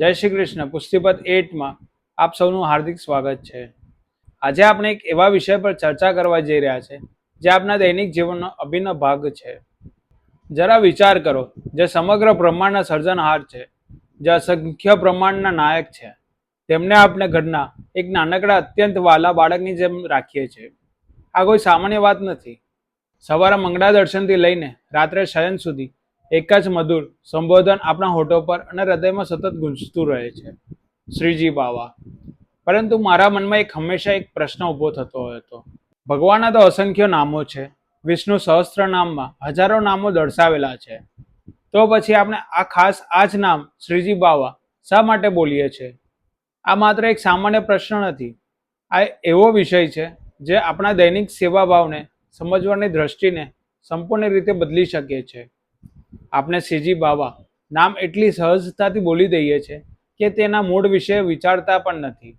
જય શ્રી કૃષ્ણ. પુસ્તિપદ 8 માં આપ સૌનું હાર્દિક સ્વાગત છે. આજે આપણે એક એવા વિષય પર ચર્ચા કરવા જઈ રહ્યા છે જે આપણા દૈનિક જીવનનો અભિન્ન ભાગ છે. જરા વિચાર કરો, જે સમગ્ર બ્રહ્માંડના સર્જનહાર છે, જે અસંખ્ય બ્રહ્માંડના નાયક છે, તેમને આપણે ઘરના એક નાનકડા અત્યંત વાલા બાળકની જેમ રાખીએ છીએ. આ કોઈ સામાન્ય વાત નથી. સવારે મંગળા દર્શનથી લઈને રાત્રે શયન સુધી એક જ મધુર સંબોધન આપણા હોઠો પર અને હૃદયમાં સતત ગુંજતું રહે છે, શ્રીજી બાવા. પરંતુ મારા મનમાં હંમેશા એક પ્રશ્ન ઊભો થતો હતો. ભગવાનના તો અસંખ્ય નામો છે. વિષ્ણુ સહસ્ત્ર નામમાં હજારો નામો દર્શાવેલા છે. તો પછી આપણે આ જ નામ શ્રીજી બાવા શા માટે બોલીએ છીએ? આ માત્ર એક સામાન્ય પ્રશ્ન નથી. આ એવો વિષય છે જે આપણા દૈનિક સેવાભાવને સમજવાની દ્રષ્ટિને સંપૂર્ણ રીતે બદલી શકે છે. આપણે શ્રીજી બાવા નામ એટલી સહજતાથી બોલી દઈએ છીએ કે તેના મૂળ વિશે વિચારતા પણ નથી.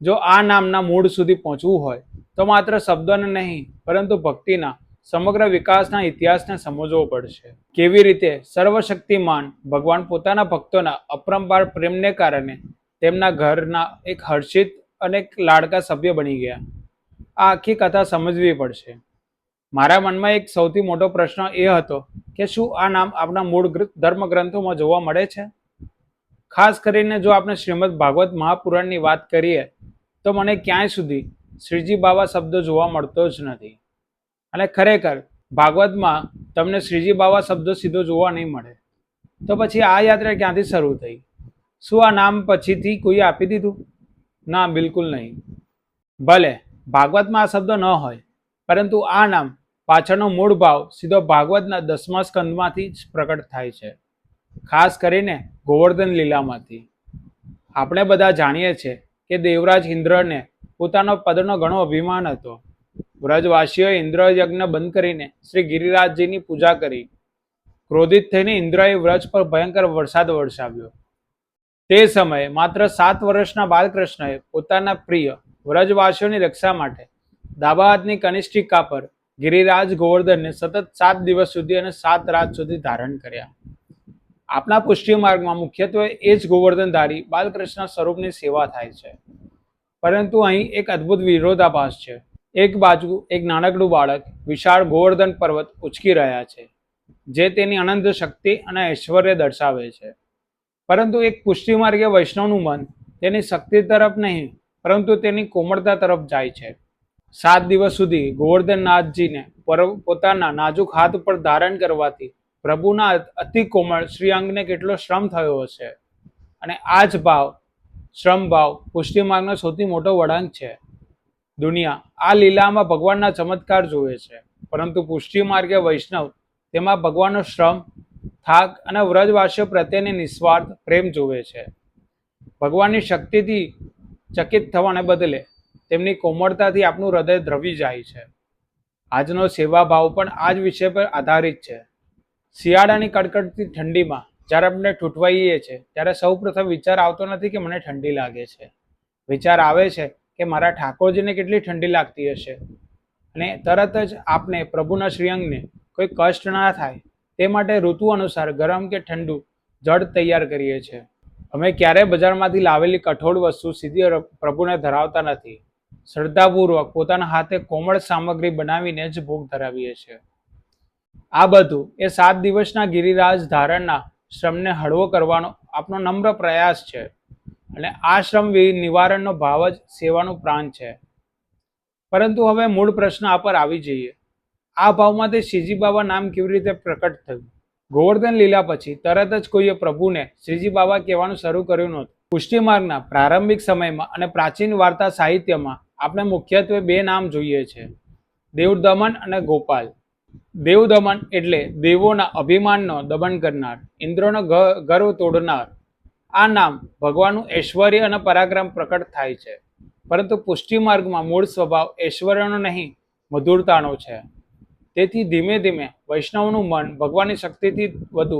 જો આ નામના મૂળ સુધી પહોંચવું હોય તો માત્ર શબ્દોને નહીં, પરંતુ ભક્તિના સમગ્ર વિકાસના ઇતિહાસને સમજવો પડશે. કેવી રીતે સર્વશક્તિમાન ભગવાન પોતાના ભક્તોના અપરંપાર પ્રેમને કારણે તેમના ઘરના એક હર્ષિત અને એક લાડકા સભ્ય બની ગયા. આ આખી કથા સમજવી પડશે. મારા મનમાં એક સૌથી મોટો પ્રશ્ન એ હતો કે શું આ નામ આપણા મૂળ ધર્મગ્રંથોમાં જોવા મળે છે? ખાસ કરીને જો આપણે શ્રીમદ ભાગવત મહાપુરાણની વાત કરીએ તો મને ક્યાંય સુધી શ્રીજી બાવા શબ્દ જોવા મળતો જ નથી. અને ખરેખર ભાગવતમાં તમને શ્રીજી બાવા શબ્દો સીધો જોવા નહીં મળે. તો પછી આ યાત્રા ક્યાંથી શરૂ થઈ? શું આ નામ પછીથી કોઈ આપી દીધું? ના, બિલકુલ નહીં. ભલે ભાગવતમાં આ શબ્દ ન હોય, પરંતુ આ નામ પાછળનો મૂળ ભાવ સીધો ભાગવતના 10મા સ્કંદમાંથી જ પ્રકટ થાય છે, ખાસ કરીને ગોવર્ધન લીલામાંથી. આપણે બધા જાણીએ છીએ કે દેવરાજ ઇન્દ્રને પોતાનો પદનો ઘણો અભિમાન હતો. વ્રજવાસીઓએ ઇન્દ્ર યજ્ઞ બંધ કરીને શ્રી ગિરિરાજજીની પૂજા કરી. ક્રોધિત થઈને ઇન્દ્રએ વ્રજ પર ભયંકર વરસાદ વરસાવ્યો. તે સમયે માત્ર 7 વર્ષના બાલકૃષ્ણએ પોતાના પ્રિય વ્રજવાસીઓની રક્ષા માટે ડાબા હાથની કનિષ્ઠિકા પર ગિરિરાજ ગોવર્ધનને સતત 7 દિવસ સુધી અને 7 રાત સુધી ધારણ કર્યા. આપણા પુષ્ટિ માર્ગમાં મુખ્યત્વે એ જ ગોવર્ધનધારી બાલકૃષ્ણ સ્વરૂપની સેવા થાય છે. પરંતુ અહીં એક અદ્ભુત વિરોધાભાસ છે. એક બાજુ એક નાનકડું બાળક વિશાળ ગોવર્ધન પર્વત ઉચકી રહ્યા છે, જે તેની અનંત શક્તિ અને ઐશ્વર્ય દર્શાવે છે. પરંતુ એક પુષ્ટિ માર્ગે વૈષ્ણવનું મન તેની શક્તિ તરફ નહીં, પરંતુ તેની કોમળતા તરફ જાય છે. 7 દિવસ સુધી ગોવર્ધનનાથજીને પોતાના નાજુક હાથ ઉપર ધારણ કરવાથી પ્રભુના અતિ કોમળ શ્રી અંગને કેટલો શ્રમ થયો હશે. અને આ જ શ્રમ ભાવ પુષ્ટિ માર્ગનો સૌથી મોટો વળાંક છે. દુનિયા આ લીલામાં ભગવાનના ચમત્કાર જોવે છે, પરંતુ પુષ્ટિ માર્ગે વૈષ્ણવ તેમાં ભગવાનનો શ્રમ, થાક અને વ્રજવાસીઓ પ્રત્યેની નિસ્વાર્થ પ્રેમ જોવે છે. ભગવાનની શક્તિથી ચકિત થવાને બદલે તેમની કોમળતાથી આપણું હૃદય દ્રવી જાય છે. આજનો સેવા ભાવ પણ આ જ વિષય પર આધારિત છે. શિયાળાની કડકડતી ઠંડીમાં જ્યારે આપણે ઠૂંઠવાઈએ છીએ ત્યારે સૌ પ્રથમ વિચાર આવતો નથી કે મને ઠંડી લાગે છે. વિચાર આવે છે કે મારા ઠાકોરજીને કેટલી ઠંડી લાગતી હશે. અને તરત જ આપણે પ્રભુના શ્રીઅંગને કોઈ કષ્ટ ના થાય તે માટે ઋતુ અનુસાર ગરમ કે ઠંડુ જળ તૈયાર કરીએ છીએ. અમે ક્યારેય બજારમાંથી લાવેલી કઠોળ વસ્તુ સીધી પ્રભુને ધરાવતા નથી. શ્રદ્ધાપૂર્વક પોતાના હાથે કોમળ સામગ્રી બનાવીને જ ભોગ ધરાવીએ છીએ. આ બધું એ 7 દિવસના ગિરિરાજ ધારણના શ્રમને હળવો કરવાનો આપણો નમ્ર પ્રયાસ છે. અને આ શ્રમ નિવારણનો ભાવ જ સેવાનું પ્રાણ છે. પરંતુ હવે મૂળ પ્રશ્ન આ પર આવી જઈએ. આ ભાવમાંથી શ્રીજી બાવા નામ કેવી રીતે પ્રકટ થયું? ગોવર્ધન લીલા પછી તરત જ કોઈએ પ્રભુને શ્રીજી બાવા કહેવાનું શરૂ કર્યું નહોતું. પુષ્ટિ માર્ગના પ્રારંભિક સમયમાં અને પ્રાચીન વાર્તા સાહિત્યમાં આપણે મુખ્યત્વે 2 નામ જોઈએ છે, દેવદમન અને ગોપાલ. દેવદમન એટલે દેવોના અભિમાનનો દમન કરનાર, ઇન્દ્રનો ગર્વ તોડનાર. આ નામ ભગવાનનું ઐશ્વર્ય અને પરાક્રમ પ્રકટ થાય છે. પરંતુ પુષ્ટિ માર્ગમાં મૂળ સ્વભાવ ઐશ્વર્યનો નહીં, મધુરતાનો છે. તેથી ધીમે ધીમે વૈષ્ણવનું મન ભગવાનની શક્તિથી વધુ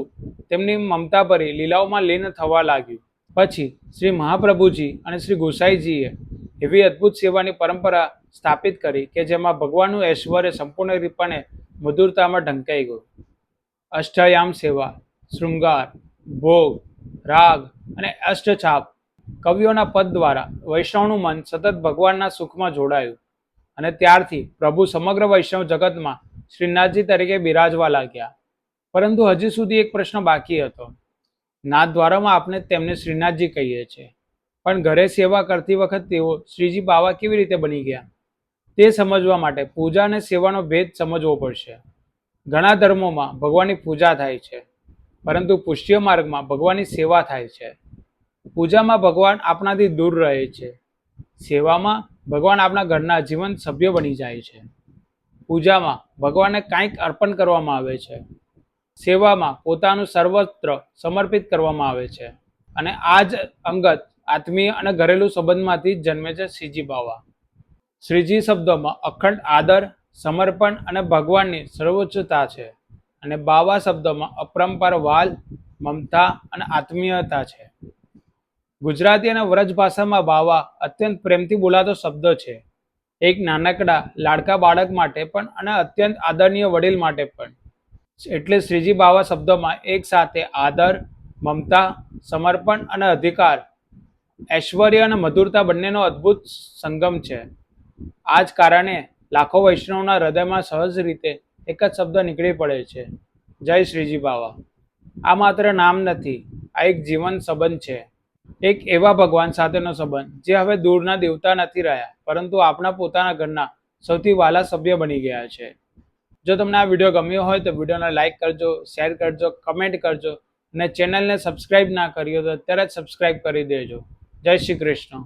તેમની મમતાભરી લીલાઓમાં લીન થવા લાગ્યું. પછી શ્રી મહાપ્રભુજી અને શ્રી ગોસાઈજીએ એવી અદ્ભુત સેવાની પરંપરા સ્થાપિત કરી કે જેમાં ભગવાનનું ઐશ્વર્ય સંપૂર્ણપણે મધુરતામાં ઢંકાઈ ગયું. અષ્ટયામ સેવા, શૃંગાર, ભોગ, રાગ અને અષ્ટછાપ કવિઓના પદ દ્વારા વૈષ્ણવનું મન સતત ભગવાનના સુખમાં જોડાયું અને ત્યારથી પ્રભુ સમગ્ર વૈષ્ણવ જગતમાં શ્રીનાથજી તરીકે બિરાજવા લાગ્યા. પરંતુ હજી સુધી એક પ્રશ્ન બાકી હતો. નાથદ્વારામાં આપણે તેમને શ્રીનાથજી કહીએ છીએ, પણ ઘરે સેવા કરતી વખત તેઓ શ્રીજી બાવા કેવી રીતે બની ગયા? તે સમજવા માટે પૂજા અને સેવાનો ભેદ સમજવો પડશે. ઘણા ધર્મોમાં ભગવાનની પૂજા થાય છે, પરંતુ પુષ્ય માર્ગમાં ભગવાનની સેવા થાય છે. પૂજામાં ભગવાન આપણાથી દૂર રહે છે, સેવામાં ભગવાન આપણા ઘરના જીવંત સભ્ય બની જાય છે. પૂજામાં ભગવાનને કંઈક અર્પણ કરવામાં આવે છે, સેવામાં પોતાનું સર્વત્ર સમર્પિત કરવામાં આવે છે. અને આ જ અંગત, આત્મીય અને ઘરેલું સંબંધમાંથી જ જન્મે છે શ્રીજી બાવા. શ્રીજી શબ્દોમાં અખંડ આદર, સમર્પણ અને ભગવાનની સર્વોચ્ચતા છે, અને બાવા શબ્દોમાં અપરંપાર વાલ, મમતા અને આત્મીયતા છે. ગુજરાતી અને વ્રજ ભાષામાં બાવા અત્યંત પ્રેમથી બોલાતો શબ્દ છે. એક નાનકડા લાડકા બાળક માટે પણ અને અત્યંત આદરણીય વડીલ માટે પણ. એટલે શ્રીજી બાવા શબ્દોમાં એક સાથે આદર, મમતા, સમર્પણ અને અધિકાર, ઐશ્વર્ય અને મધુરતા બંનેનો અદ્ભુત સંગમ છે. આ જ કારણે લાખો વૈષ્ણવના હૃદયમાં સહજ રીતે એક જ શબ્દ નીકળી પડે છે, જય શ્રીજી બાવા. આ માત્ર નામ નથી, આ એક જીવન સંબંધ છે. એક એવા ભગવાન સાથેનો સંબંધ જે હવે દૂરના દેવતા નથી રહ્યા, પરંતુ આપણા પોતાના ઘરના સૌથી વહાલા સભ્ય બની ગયા છે. જો તમને આ વિડીયો ગમ્યો હોય તો વિડીયોને લાઇક કરજો, શેર કરજો, કમેન્ટ કરજો અને ચેનલને સબસ્ક્રાઇબ ના કરી હોય તો અત્યારે જ સબસ્ક્રાઇબ કરી દેજો. જય શ્રી કૃષ્ણ.